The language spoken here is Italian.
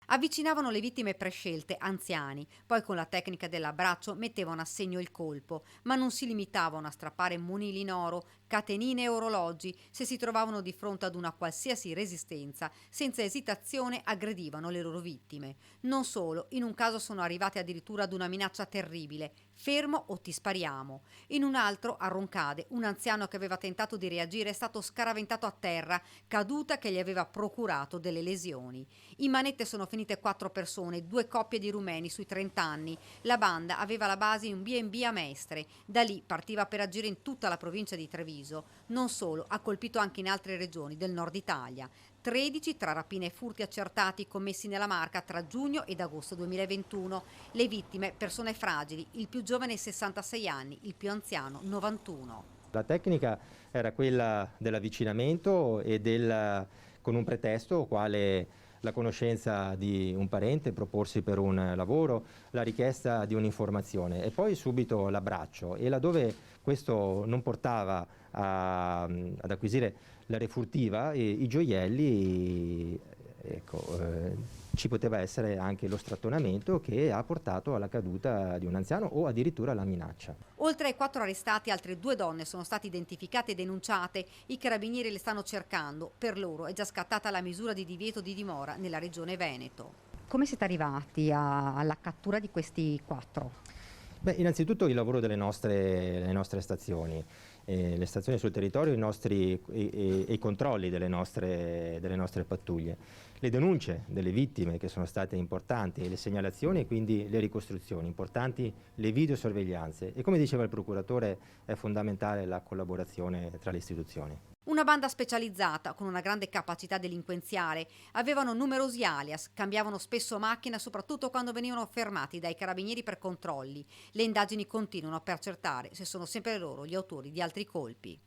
Avvicinavano le vittime prescelte, anziani, poi con la tecnica dell'abbraccio mettevano a segno il colpo, ma non si limitavano a strappare monili in oro, catenine e orologi. Se si trovavano di fronte ad una qualsiasi resistenza, senza esitazione aggredivano le loro vittime. Non solo, in un caso sono arrivati addirittura ad una minaccia terribile: fermo o ti spariamo. In un altro, a Roncade, un anziano che aveva tentato di reagire è stato scaraventato a terra, caduta che gli aveva procurato delle lesioni. In manette sono finite 4 persone, 2 coppie di rumeni sui 30 anni. La banda aveva la base in un B&B a Mestre. Da lì partiva per agire in tutta la provincia di Treviso. Non solo, ha colpito anche in altre regioni del nord Italia. 13 tra rapine e furti accertati commessi nella Marca tra giugno ed agosto 2021. Le vittime, persone fragili, il più giovane 66 anni, il più anziano 91. La tecnica era quella dell'avvicinamento con un pretesto quale la conoscenza di un parente, proporsi per un lavoro, la richiesta di un'informazione e poi subito l'abbraccio, e laddove questo non portava ad acquisire la refurtiva, i gioielli, ecco, ci poteva essere anche lo strattonamento che ha portato alla caduta di un anziano o addirittura alla minaccia. Oltre ai 4 arrestati, altre 2 donne sono state identificate e denunciate. I carabinieri le stanno cercando. Per loro è già scattata la misura di divieto di dimora nella regione Veneto. Come siete arrivati alla cattura di questi 4? Beh, innanzitutto il lavoro delle nostre stazioni, le stazioni sul territorio, e i controlli delle nostre pattuglie, le denunce delle vittime che sono state importanti, le segnalazioni e quindi le ricostruzioni, importanti le videosorveglianze, e come diceva il procuratore è fondamentale la collaborazione tra le istituzioni. Una banda specializzata con una grande capacità delinquenziale, avevano numerosi alias, cambiavano spesso macchina soprattutto quando venivano fermati dai carabinieri per controlli. Le indagini continuano per accertare se sono sempre loro gli autori di altri colpi.